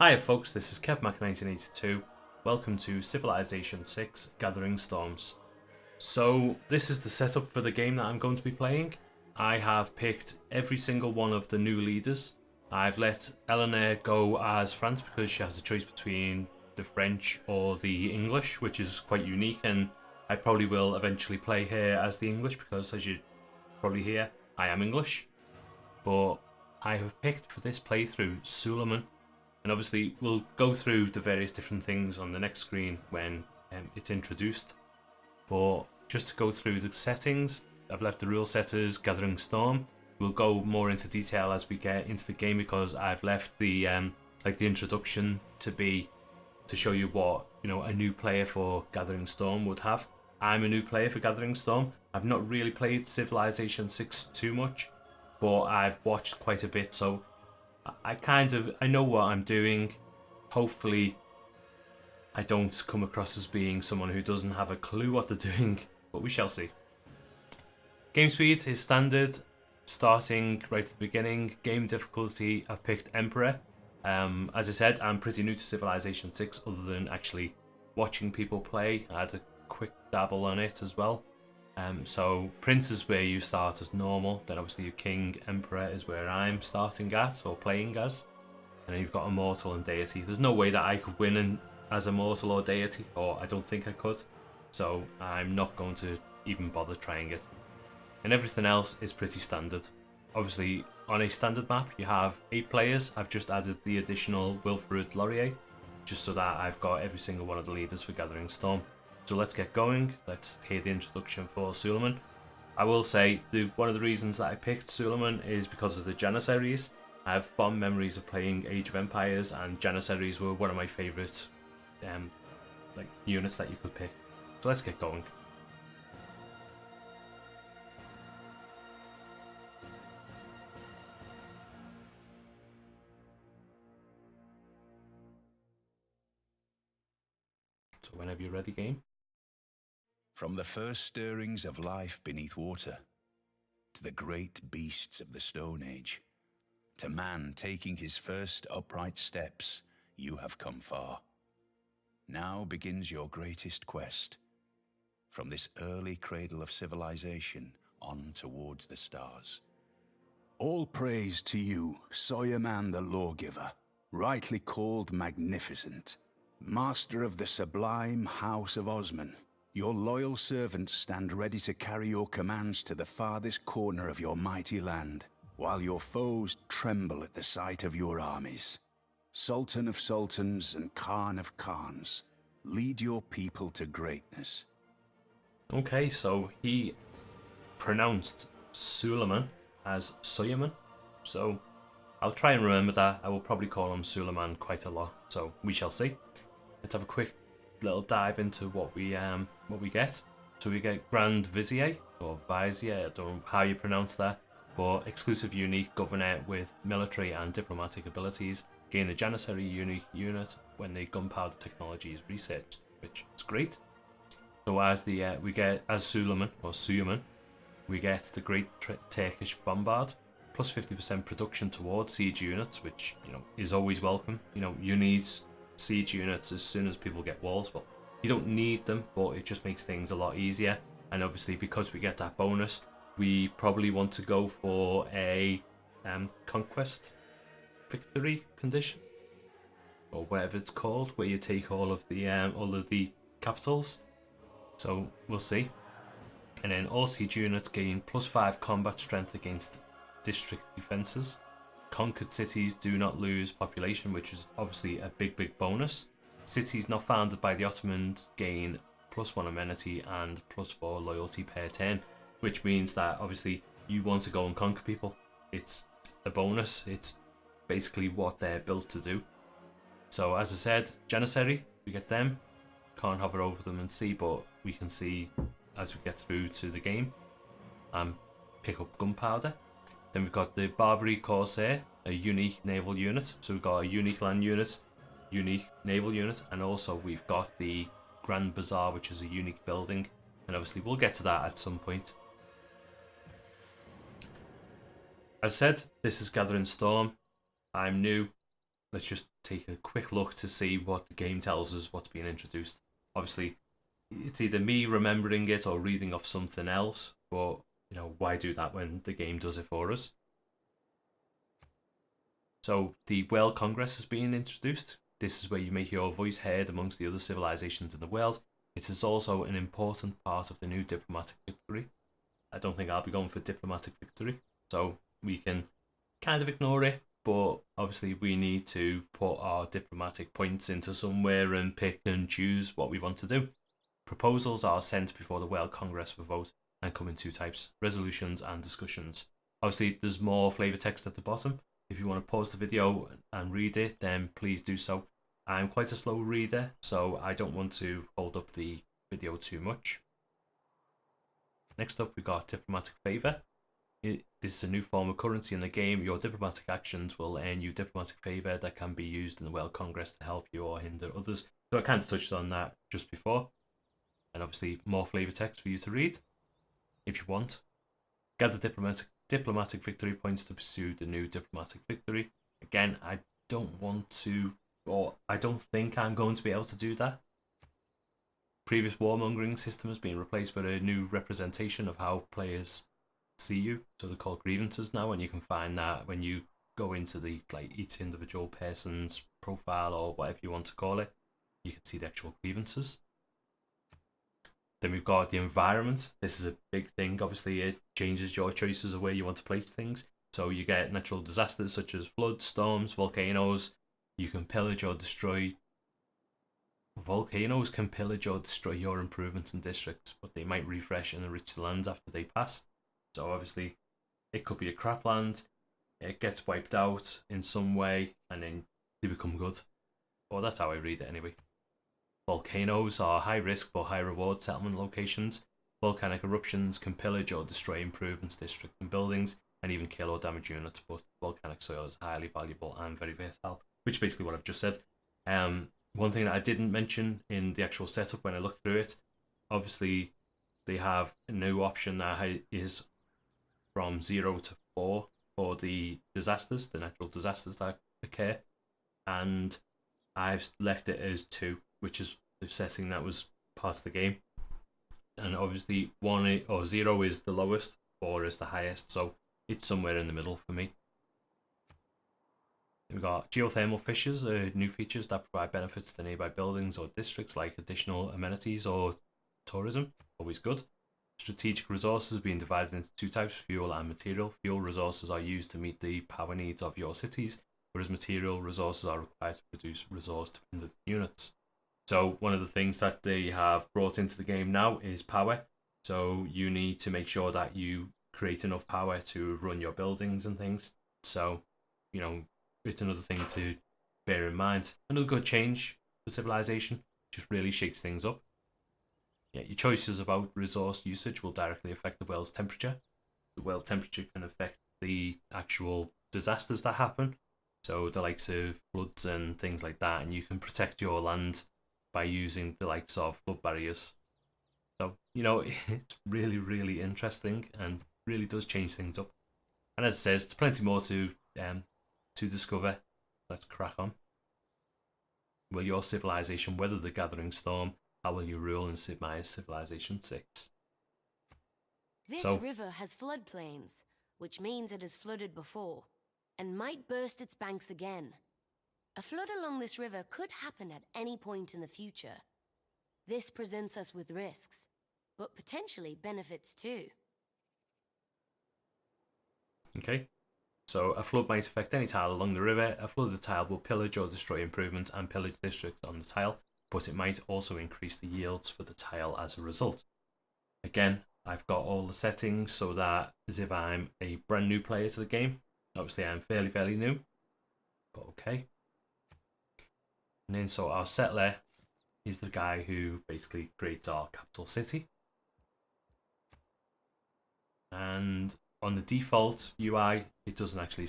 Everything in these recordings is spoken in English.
Hi folks, this is KevMac1982. Welcome to Civilization 6 Gathering Storms. So this is the setup for the game that I'm going to be playing. I have picked every single one of the new leaders. I've let Eleanor go as France because she has a choice between the French or the English, which is quite unique, and I probably will eventually play her as the English because, as you probably hear, I am English. But I have picked for this playthrough Suleiman. And obviously, we'll go through the various different things on the next screen when it's introduced. But just to go through the settings, I've left the rule setters, Gathering Storm. We'll go more into detail as we get into the game because I've left the the introduction to show you what a new player for Gathering Storm would have. I'm a new player for Gathering Storm. I've not really played Civilization 6 too much, but I've watched quite a bit, so I know what I'm doing. Hopefully I don't come across as being someone who doesn't have a clue what they're doing, but we shall see. Game speed is standard, starting right at the beginning. Game difficulty, I've picked Emperor. As I said, I'm pretty new to Civilization 6 other than actually watching people play. I had a quick dabble on it as well. So Prince is where you start as normal, then obviously your King, Emperor is where I'm starting at, or playing as. And then you've got Immortal and Deity. There's no way that I could win as Immortal or Deity, or I don't think I could. So I'm not going to even bother trying it. And everything else is pretty standard. Obviously, on a standard map, you have 8 players. I've just added the additional Wilfrid Laurier, just so that I've got every single one of the leaders for Gathering Storm. So let's get going. Let's hear the introduction for Suleiman. I will say one of the reasons that I picked Suleiman is because of the Janissaries. I have fond memories of playing Age of Empires, and Janissaries were one of my favourite units that you could pick. So let's get going. So whenever you're ready, game. From the first stirrings of life beneath water, to the great beasts of the Stone Age, to man taking his first upright steps, you have come far. Now begins your greatest quest, from this early cradle of civilization on towards the stars. All praise to you, Soyerman the Lawgiver, rightly called Magnificent, master of the sublime House of Osman. Your loyal servants stand ready to carry your commands to the farthest corner of your mighty land, while your foes tremble at the sight of your armies. Sultan of Sultans and Khan of Khans, lead your people to greatness. Okay, so he pronounced Suleiman as Soyerman, so I'll try and remember that. I will probably call him Suleiman quite a lot, so we shall see. Let's have a quick little dive into what we get. So we get Grand Vizier or Vizier, I don't know how you pronounce that, but exclusive unique governor with military and diplomatic abilities. Gain the Janissary unique unit when the gunpowder technology is researched, which is great. So as we get as Suleiman or Suyuman, we get the Great Turkish Bombard, plus 50% production towards siege units, which is always welcome. You need siege units as soon as people get walls. Well, you don't need them, but it just makes things a lot easier. And obviously, because we get that bonus, we probably want to go for a conquest victory condition, or whatever it's called, where you take all of the capitals. So we'll see. And then all siege units gain plus 5 combat strength against district defenses. Conquered cities do not lose population, which is obviously a big bonus. Cities not founded by the Ottomans gain plus 1 amenity and plus 4 loyalty per turn, which means that obviously you want to go and conquer people. It's a bonus. It's basically what they're built to do. So as I said, Janissary, we get them. Can't hover over them and see, but we can see as we get through to the game and pick up gunpowder. Then we've got the Barbary Corsair, a unique naval unit. So we've got a unique land unit, unique naval unit, and also we've got the Grand Bazaar, which is a unique building. And obviously we'll get to that at some point. As said, this is Gathering Storm. I'm new. let's just take a quick look to see what the game tells us what's being introduced. Obviously, it's either me remembering it or reading off something else, but why do that when the game does it for us? So the World Congress is being introduced. This is where you make your voice heard amongst the other civilizations in the world. It is also an important part of the new diplomatic victory. I don't think I'll be going for diplomatic victory, so we can kind of ignore it, but obviously we need to put our diplomatic points into somewhere and pick and choose what we want to do. Proposals are sent before the World Congress for vote and come in two types: resolutions and discussions. Obviously, there's more flavour text at the bottom. If you want to pause the video and read it, then please do so. I'm quite a slow reader, so I don't want to hold up the video too much. Next up, we got diplomatic favour. This is a new form of currency in the game. Your diplomatic actions will earn you diplomatic favour that can be used in the World Congress to help you or hinder others. So I kind of touched on that just before. And obviously more flavour text for you to read if you want. Gather diplomatic victory points to pursue the new diplomatic victory. Again, I don't want to, or I don't think I'm going to be able to do that. Previous warmongering system has been replaced by a new representation of how players see you. So they're called grievances now, and you can find that when you go into the each individual person's profile or whatever you want to call it. You can see the actual grievances. Then we've got the environment. This is a big thing. Obviously, it changes your choices of where you want to place things. So you get natural disasters such as floods, storms, volcanoes. You can pillage or destroy. Volcanoes can pillage or destroy your improvements and districts, but they might refresh and enrich the lands after they pass. So obviously, it could be a crap land. It gets wiped out in some way, and then they become good. Or that's how I read it anyway. Volcanoes are high risk but high reward settlement locations. Volcanic eruptions can pillage or destroy improvements, districts, and buildings, and even kill or damage units, but volcanic soil is highly valuable and very versatile, which is basically what I've just said. One thing that I didn't mention in the actual setup when I looked through it, obviously they have a new option that is from 0 to 4 for the disasters, the natural disasters that occur, and I've left it as 2, which is the setting that was part of the game. And obviously 1 or 0 is the lowest, 4 is the highest, so it's somewhere in the middle for me. We've got geothermal fissures, new features that provide benefits to nearby buildings or districts, like additional amenities or tourism. Always good. Strategic resources are being divided into 2 types: fuel and material. Fuel resources are used to meet the power needs of your cities, whereas material resources are required to produce resource-dependent units. So one of the things that they have brought into the game now is power. So you need to make sure that you create enough power to run your buildings and things. So, it's another thing to bear in mind. Another good change for Civilization. Just really shakes things up. Yeah, your choices about resource usage will directly affect the world's temperature. The world temperature can affect the actual disasters that happen. So the likes of floods and things like that, and you can protect your land by using the likes of flood barriers. So, it's really, really interesting and really does change things up. And as it says, there's plenty more to discover. Let's crack on. Will your civilization weather the gathering storm? How will you rule in Sid Meier's Civilization 6? This river has floodplains, which means it has flooded before, and might burst its banks again. A flood along this river could happen at any point in the future. This presents us with risks, but potentially benefits too. Okay. So a flood might affect any tile along the river. A flooded tile will pillage or destroy improvements and pillage districts on the tile, but it might also increase the yields for the tile as a result. Again, I've got all the settings so that as if I'm a brand new player to the game. Obviously I'm fairly new, but okay. And then so our settler is the guy who basically creates our capital city. And on the default UI, it doesn't actually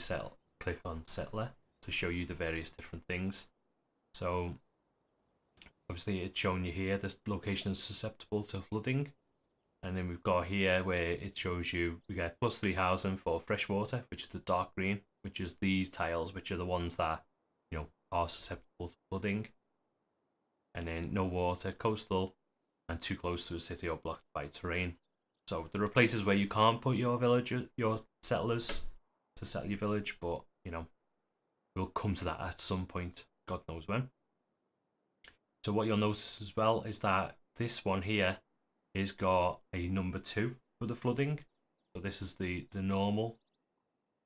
click on settler to show you the various different things. So obviously it's showing you here this location is susceptible to flooding. And then we've got here where it shows you we get +3 housing for fresh water, which is the dark green, which is these tiles, which are the ones that are susceptible to flooding. And then no water, coastal, and too close to a city or blocked by terrain. So there are places where you can't put your your settlers to settle your village, but you know, we'll come to that at some point, God knows when. So what you'll notice as well is that this one here is got a number 2 for the flooding. So this is the normal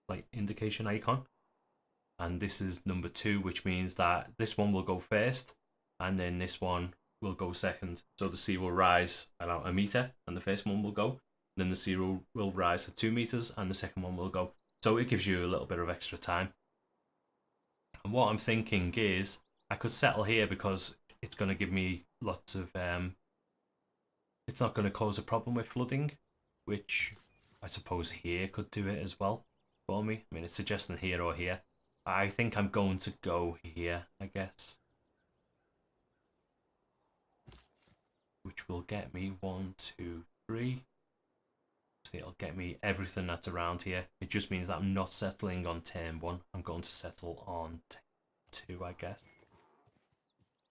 like indication icon, and this is number 2, which means that this one will go first, and then this one will go second. So the sea will rise about a meter, and the first one will go. Then the sea will rise to 2 meters, and the second one will go. So it gives you a little bit of extra time. And what I'm thinking is I could settle here because it's going to give me lots of it's not going to cause a problem with flooding, which I suppose here could do it as well for me. I mean, it's suggesting here or here. I think I'm going to go here, I guess, which will get me 1, 2, 3. So it'll get me everything that's around here. It just means that I'm not settling on turn 1. I'm going to settle on turn 2, I guess,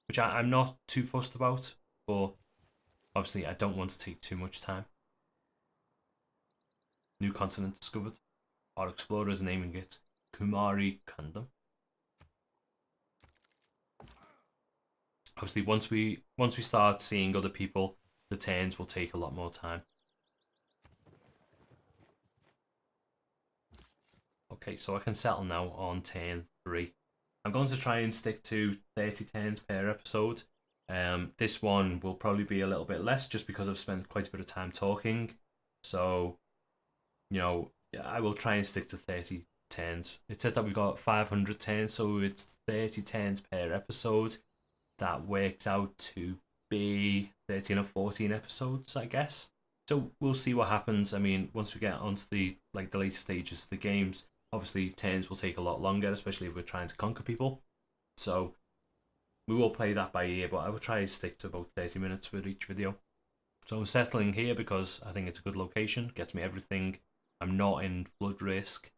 which I'm not too fussed about, but obviously I don't want to take too much time. New continent discovered. Our explorer is naming it Kumari Kandam. Obviously, once we start seeing other people, the turns will take a lot more time. Okay, so I can settle now on turn 3. I'm going to try and stick to 30 turns per episode. This one will probably be a little bit less just because I've spent quite a bit of time talking. So, you know, I will try and stick to 30 turns. It says that we've got 500 turns, so it's 30 turns per episode. That works out to be 13 or 14 episodes, I guess. So we'll see what happens. I mean, once we get onto the later stages of the games, obviously turns will take a lot longer, especially if we're trying to conquer people. So we will play that by ear, but I will try to stick to about 30 minutes for each video. So I'm settling here because I think it's a good location, gets me everything. I'm not in flood risk,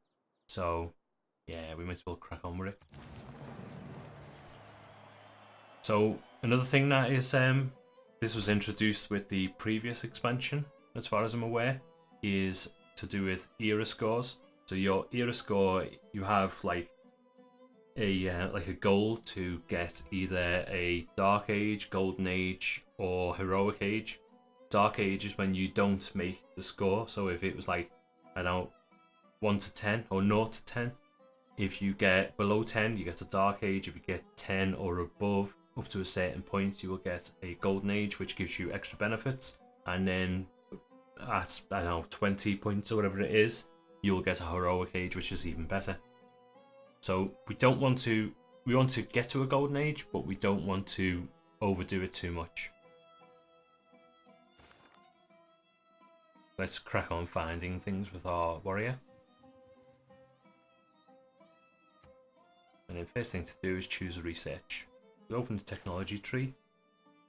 so yeah, we might as well crack on with it. So another thing that is this was introduced with the previous expansion, as far as I'm aware, is to do with era scores. So your era score, you have like a goal to get either a Dark Age, Golden Age, or Heroic Age. Dark Age is when you don't make the score. So if it was like, I don't know, 1 to 10 or 0 to 10, if you get below 10, you get a Dark Age. If you get 10 or above, up to a certain point, you will get a Golden Age, which gives you extra benefits. And then at, I don't know, 20 points or whatever it is, you'll get a Heroic Age, which is even better. So we want to get to a Golden Age, but we don't want to overdo it too much. Let's crack on finding things with our warrior. And then first thing to do is choose a research. We open the technology tree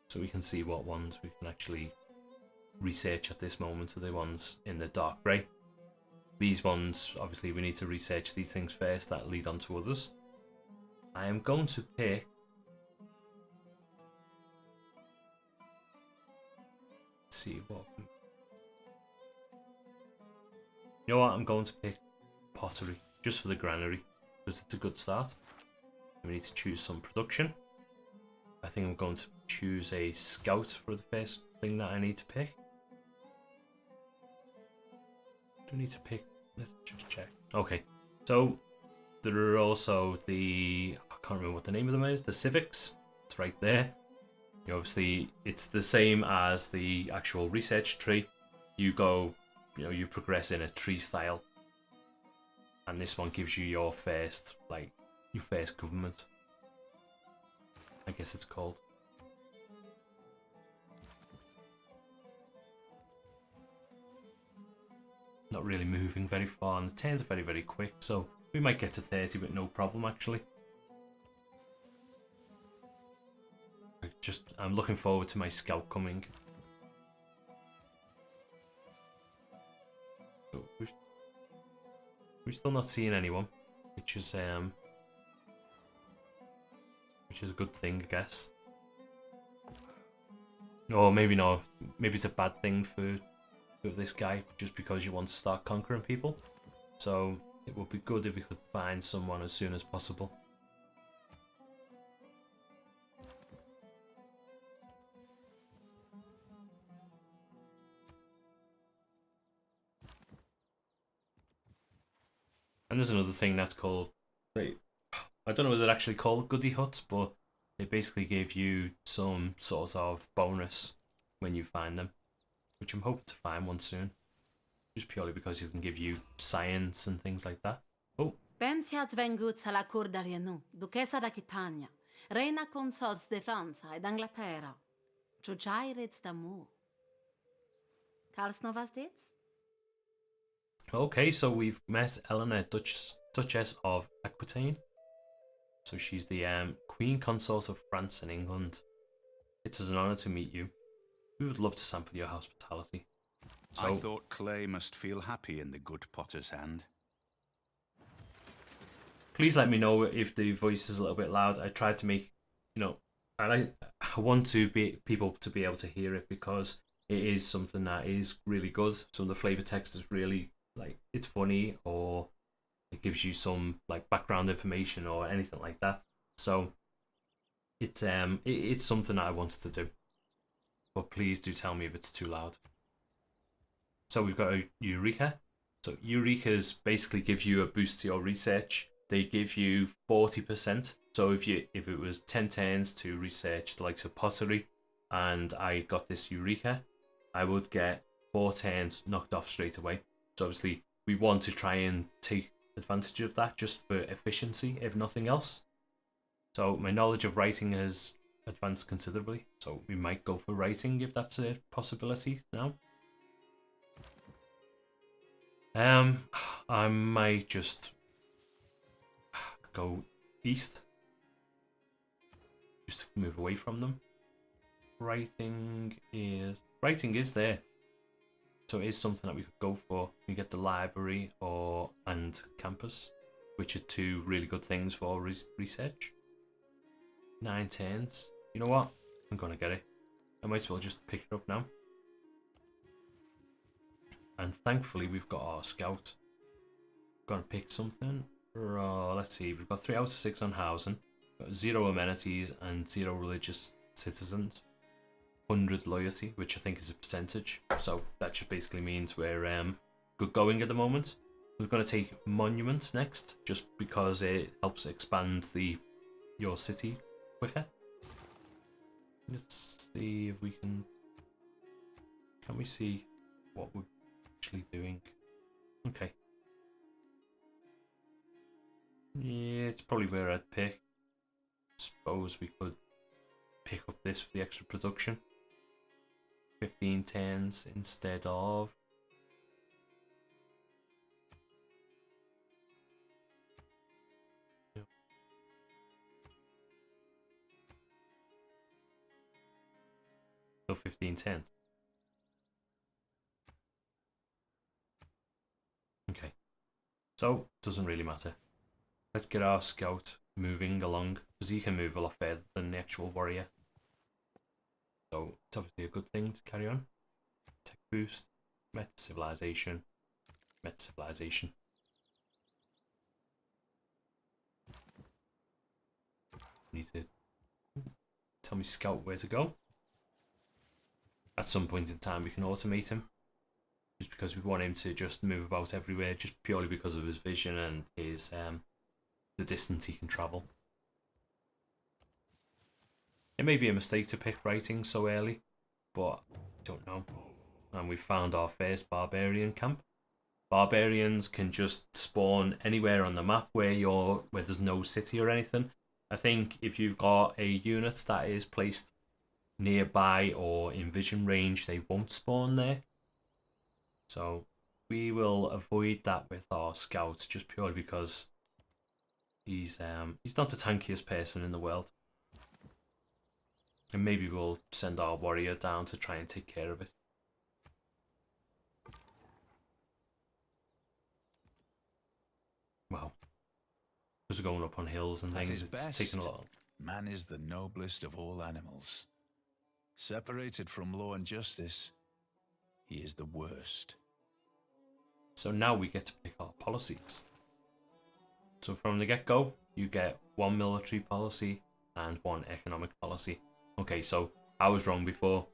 so we can see what ones we can actually research at this moment are the ones in the dark grey. These ones, obviously we need to research these things first that lead on to others. I am going to pick see what you know what, I'm going to pick pottery just for the granary because it's a good start. We need to choose some production. I think I'm going to choose a scout for the first thing that I need to pick. Do I need to pick? Let's just check. Okay, so there are also the, I can't remember what the name of them is, the civics. It's right there. You obviously, it's the same as the actual research tree. You go, you know, you progress in a tree style, and this one gives you your first, your first government, I guess it's called. Not really moving very far, and the turns are very, very quick, so we might get to 30 with no problem, actually. I'm looking forward to my scout coming. So we're still not seeing anyone, which is which is a good thing, I guess. Or maybe not. Maybe it's a bad thing for this guy, just because you want to start conquering people. So it would be good if we could find someone as soon as possible. And there's another thing that's called, I don't know whether they're actually called goodie huts, but they basically give you some sort of bonus when you find them, which I'm hoping to find one soon. Just purely because it can give you science and things like that. Oh. Pensi ați vengut la cur d'Arianu, duchessa d'Aquitania, reina consorts de Franța ed Anglaterra. Ciuciai reds d'amour. Carls novas dits? Okay, so we've met Eleanor, Duchess of Aquitaine. So she's the Queen Consort of France and England. It's an honour to meet you. We would love to sample your hospitality. So, I thought clay must feel happy in the good potter's hand. please let me know if the voice is a little bit loud. I tried to make, I want people to be able to hear it, because it is something that is really good. Some of the flavor text is really, like, it's funny, or it gives you some, like, background information or anything like that. So it's something that I wanted to do. But please do tell me if it's too loud. So we've got a Eureka. So Eurekas basically give you a boost to your research. They give you 40%. So if it was 10 turns to research the likes of pottery, and I got this Eureka, I would get 4 turns knocked off straight away. So obviously we want to try and take advantage of that just for efficiency, if nothing else. So my knowledge of writing has advanced considerably. So we might go for writing if that's a possibility now. I might just go east, just to move away from them. Writing is there, so it is something that we could go for. We get the library and campus, which are 2 really good things for research. 9 turns. You know what? I'm gonna get it. I might as well just pick it up now. And thankfully we've got our scout. Gonna pick something. Let's see, we've got 3 out of 6 on housing. Got 0 amenities and 0 religious citizens. 100 loyalty, which I think is a percentage. So that just basically means we're good going at the moment. We're gonna take monuments next, just because it helps expand your city quicker. Let's see if we can we see what we're actually doing. Okay. Yeah, it's probably where I'd pick. Suppose we could pick up this for the extra production. 15 turns instead of... So 15 turns. Okay. So, doesn't really matter. Let's get our scout moving along, because he can move a lot further than the actual warrior. So it's obviously a good thing to carry on. Tech boost, met civilization, met civilization. Need to tell me scout where to go. At some point in time we can automate him, just because we want him to just move about everywhere, just purely because of his vision and his the distance he can travel. It may be a mistake to pick writing so early, but I don't know. And we found our first barbarian camp. Barbarians can just spawn anywhere on the map where there's no city or anything. I think if you've got a unit that is placed nearby or in vision range, they won't spawn there. So we will avoid that with our scouts, just purely because he's not the tankiest person in the world. And maybe we'll send our warrior down to try and take care of it. Wow. Because we're going up on hills and things, it's taking a lot. man is the noblest of all animals. Separated from law and justice, he is the worst. So now we get to pick our policies. So from the get-go, you get 1 military policy and 1 economic policy. Okay, so I was wrong before.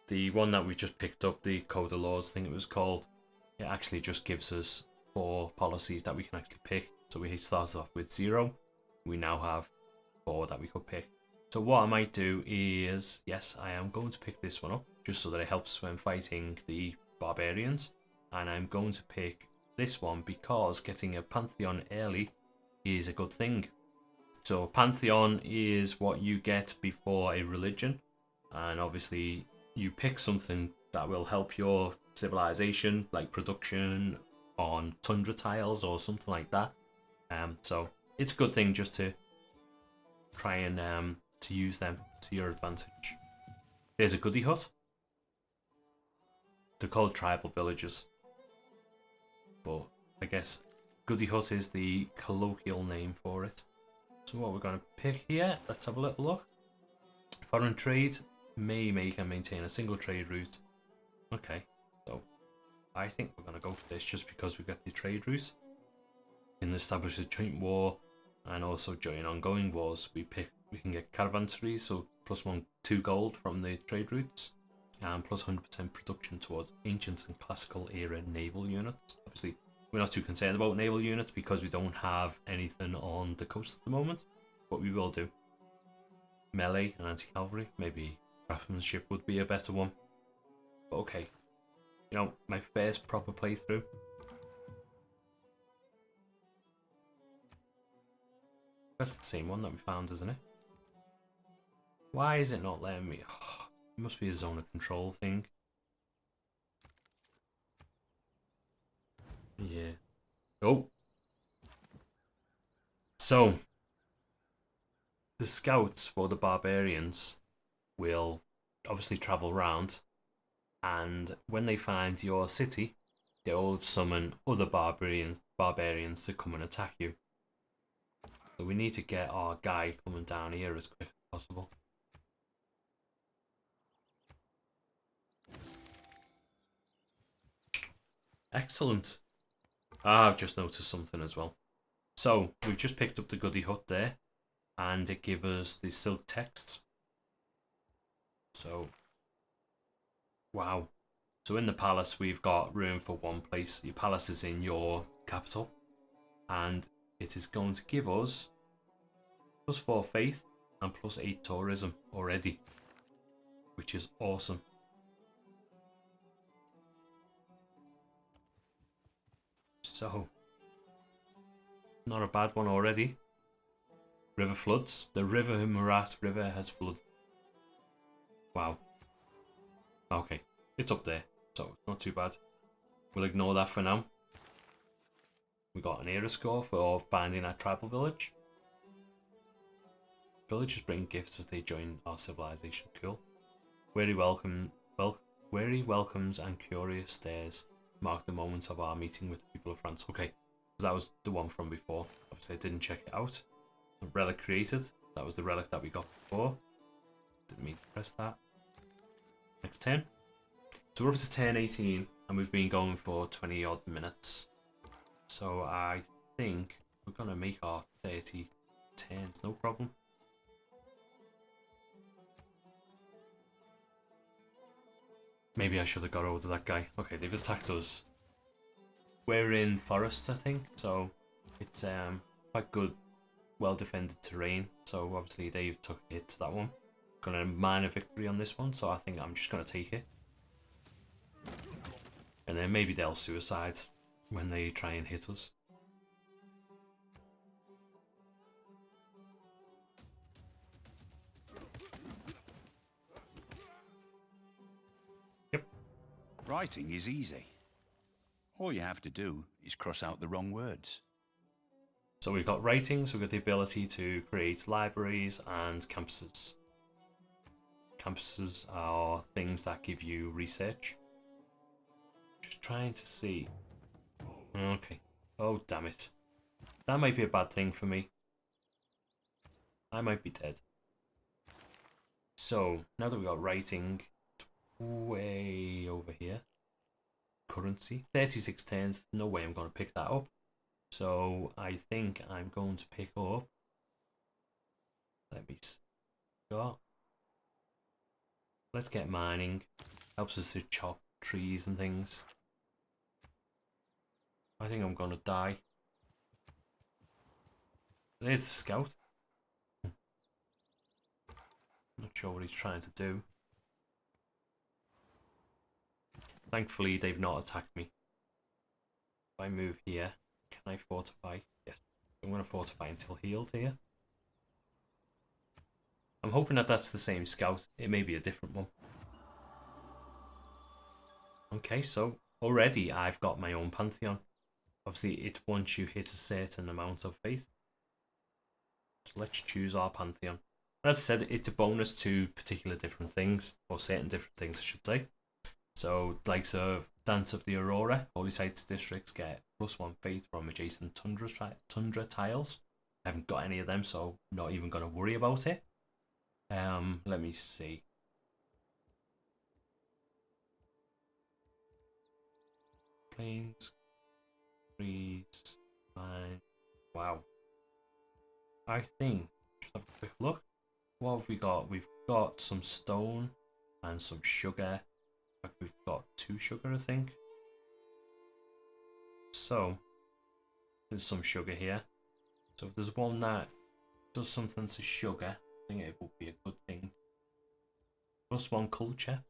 The one that we just picked up, the Code of Laws, I think it was called, it actually just gives us 4 policies that we can actually pick. So we started off with 0. We now have 4 that we could pick. So what I might do is, yes, I am going to pick this one up, just so that it helps when fighting the barbarians. And I'm going to pick this one because getting a Pantheon early is a good thing. So Pantheon is what you get before a religion. And obviously you pick something that will help your civilization, like production on tundra tiles or something like that. So it's a good thing just to try and to use them to your advantage. There's a goody hut. They're called tribal villages, but I guess goody hut is the colloquial name for it. So what we're going to pick here, let's have a little look. Foreign trade may make and maintain a single trade route. Okay, so I think we're going to go for this just because we've got the trade route. In establish a joint war and also join ongoing wars. We can get caravanseries, so +1 2 gold from the trade routes, and plus 100% production towards ancient and classical era naval units. Obviously, we're not too concerned about naval units because we don't have anything on the coast at the moment, but we will do. Melee and anti-cavalry, maybe craftsmanship would be a better one. But okay, you know, my first proper playthrough. That's the same one that we found, isn't it? Why is it not letting me? Oh, it must be a zone of control thing. Yeah. Oh. So, the scouts for the barbarians will obviously travel around, and when they find your city, they'll summon other barbarians to come and attack you. So we need to get our guy coming down here as quick as possible. Excellent. I've just noticed something as well. So we've just picked up the goody hut there, and it gives us the silk text. So, wow. So in the palace we've got room for 1 place. Your palace is in your capital, and it is going to give us +4 faith and +8 tourism already, which is awesome. So, not a bad one already. River floods. The Murat River has flooded. Wow. Okay, it's up there, so it's not too bad. We'll ignore that for now. We got an era score for finding that tribal village. Villagers bring gifts as they join our civilization. Cool. Weary welcomes and curious stares mark the moments of our meeting with the people of France. Okay, so that was the one from before. Obviously, I didn't check it out. A relic created. That was the relic that we got before. Didn't mean to press that. Next turn. So we're up to turn 18, and we've been going for 20 odd minutes. So I think we're gonna make our 30 turns, no problem. Maybe I should have got hold of that guy. Okay, they've attacked us. We're in forests, I think, so it's quite good, well-defended terrain. So obviously they've took a hit to that one. Got a minor victory on this one, so I think I'm just gonna take it. And then maybe they'll suicide when they try and hit us. Yep. Writing is easy. All you have to do is cross out the wrong words. So we've got writing, so we've got the ability to create libraries and campuses. Campuses are things that give you research. Just trying to see. Okay. Oh, damn it. That might be a bad thing for me. I might be dead. So now that we got writing way over here, currency 36 turns. No way I'm going to pick that up. So I think I'm going to pick up. Let me start. Let's get mining. Helps us to chop trees and things. I think I'm going to die. There's the scout. Not sure what he's trying to do. Thankfully, they've not attacked me. If I move here, can I fortify? Yes. I'm going to fortify until healed here. I'm hoping that that's the same scout. It may be a different one. Okay, so already I've got my own pantheon. Obviously, it's once you hit a certain amount of faith. So let's choose our pantheon. As I said, it's a bonus to particular different things, or certain different things, I should say. So, likes of Dance of the Aurora, Holy Sites districts get +1 faith from adjacent tundra tiles. I haven't got any of them, so not even going to worry about it. Let me see. Plains, trees, mine. Wow. I think, just have a quick look. What have we got? We've got some stone and some sugar. In fact, we've got 2 sugar, I think. So, there's some sugar here. So if there's one that does something to sugar, I think it would be a good thing. +1 culture.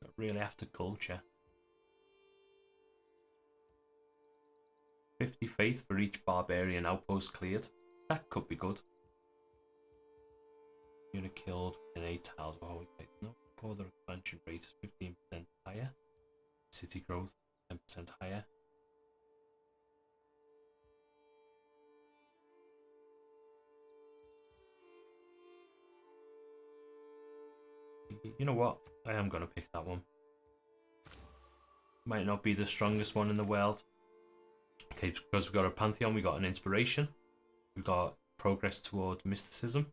Not really after culture. 50 faith for each barbarian outpost cleared. That could be good. Unit killed within 8 tiles of holy faith. No, border expansion rate is 15% higher. City growth 10% higher. You know what? I am going to pick that one. Might not be the strongest one in the world. Okay, because we've got a pantheon, we got an inspiration. We've got progress toward mysticism.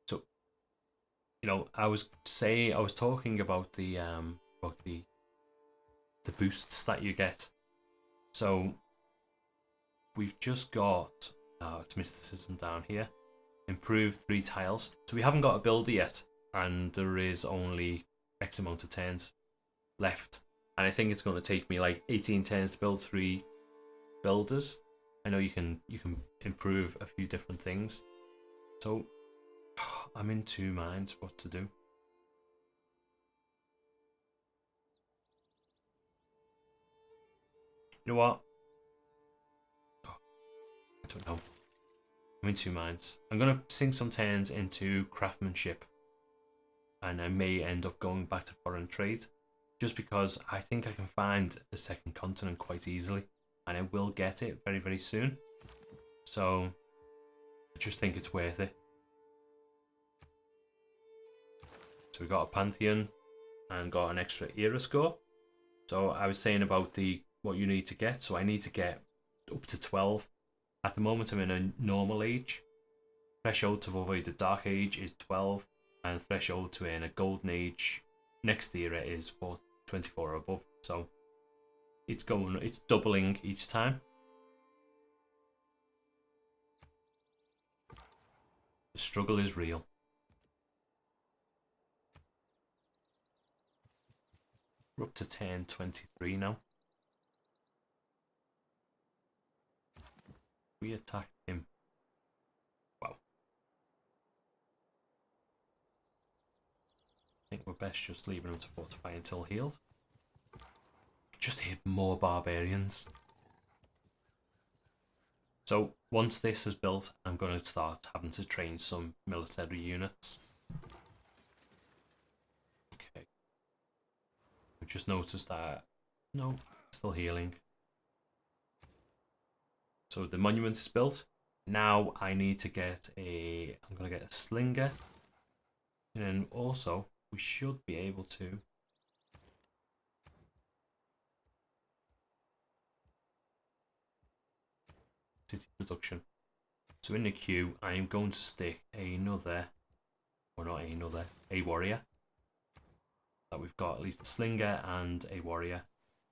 So, you know, I was talking about the boosts that you get. So we've just got it's mysticism down here. Improved 3 tiles. So we haven't got a builder yet, and there is only X amount of turns left. And I think it's going to take me like 18 turns to build 3 builders. I know you can improve a few different things. So I'm in 2 minds what to do. You know what? Oh, I don't know. I'm in 2 minds. I'm going to sink some turns into craftsmanship. And I may end up going back to foreign trade. Just because I think I can find a second continent quite easily. And I will get it very, very soon. So I just think it's worth it. So we got a pantheon and got an extra era score. So I was saying about what you need to get. So I need to get up to 12. At the moment I'm in a normal age. Threshold to avoid the dark age is 12. And threshold to earn a golden age next era is 24 or above. So it's doubling each time. The struggle is real. We're up to 1023 now. We attack him. Wow. I think we're best just leaving him to fortify until healed. Just hit more barbarians. So once this is built, I'm going to start having to train some military units. Okay. I've just noticed that, no, still healing. So the monument is built. Now I need to get I'm going to get a slinger. And then also, we should be able to city production. So in the queue, I am going to stick another or not another, a warrior. That we've got at least a slinger and a warrior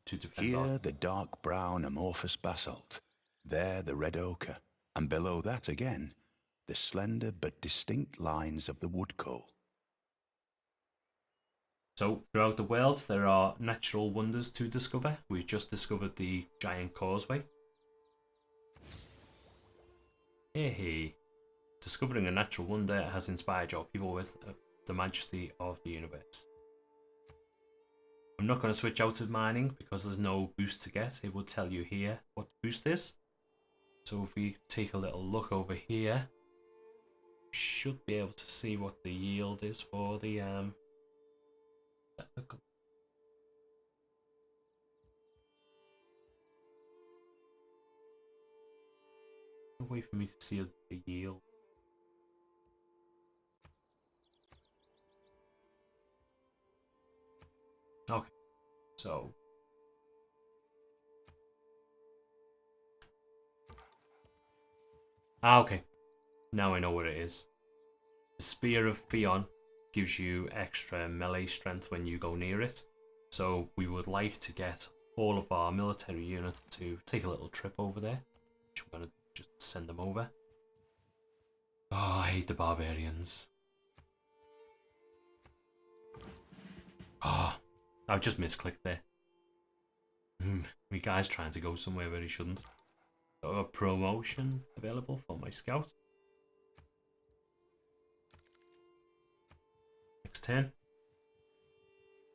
to defend Here the dark brown amorphous basalt, there the red ochre, and below that again, the slender but distinct lines of the wood coal. So throughout the world there are natural wonders to discover. We've just discovered the giant causeway. Hey, discovering a natural wonder has inspired your people with the majesty of the universe. I'm not going to switch out of mining because there's no boost to get. It will tell you here what the boost is. So if we take a little look over here, we should be able to see what the yield is for the wait for me to see the yield. Okay, so okay, now I know what it is. The Spear of Theon gives you extra melee strength when you go near it, so we would like to get all of our military units to take a little trip over there, which I'm going to just send them over. Oh, I hate the barbarians. Oh, I've just misclicked there. My guy's trying to go somewhere where he shouldn't. Got a promotion available for my scout. Next turn.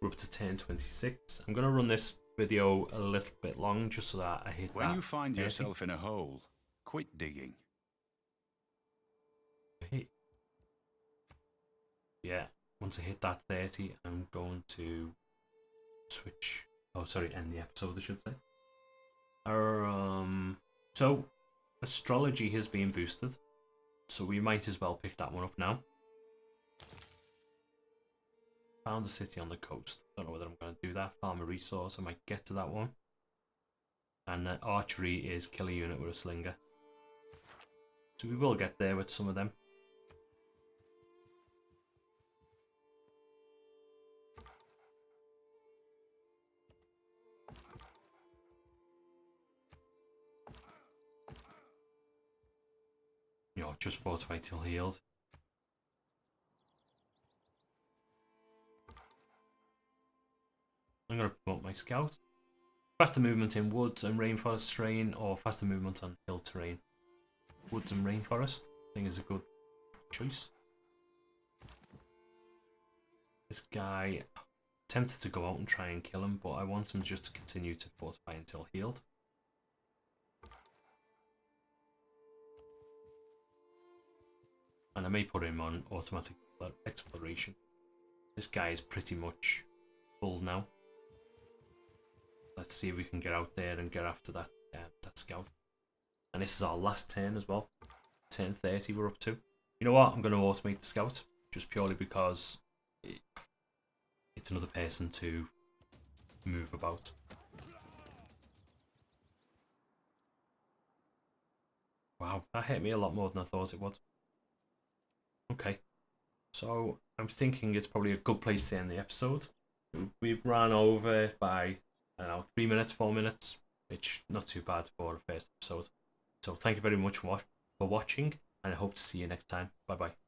We're up to turn 26. I'm going to run this video a little bit long just so that I hit When that you find 30. yourself in a hole, quit digging. Yeah, once I hit that 30, I'm going to switch. Oh, sorry, end the episode, I should say. So astrology has been boosted, so we might as well pick that one up now. Found a city on the coast. Don't know whether I'm going to do that. Farm a resource. I might get to that one. And archery is kill a unit with a slinger. So we will get there with some of them. You know, just fortify till healed. I'm going to promote my scout. Faster movement in woods and rainforest terrain, or faster movement on hill terrain. Woods and rainforest, I think is a good choice. This guy, tempted to go out and try and kill him, but I want him just to continue to fortify until healed. And I may put him on automatic exploration. This guy is pretty much full now. Let's see if we can get out there and get after that that scout. And this is our last turn as well. Turn 30 we're up to. You know what? I'm going to automate the scout. Just purely because it's another person to move about. Wow, that hit me a lot more than I thought it would. Okay. So I'm thinking it's probably a good place to end the episode. We've ran over by, I don't know, 3 minutes, 4 minutes, which not too bad for a first episode. So thank you very much for watching, and I hope to see you next time. Bye bye.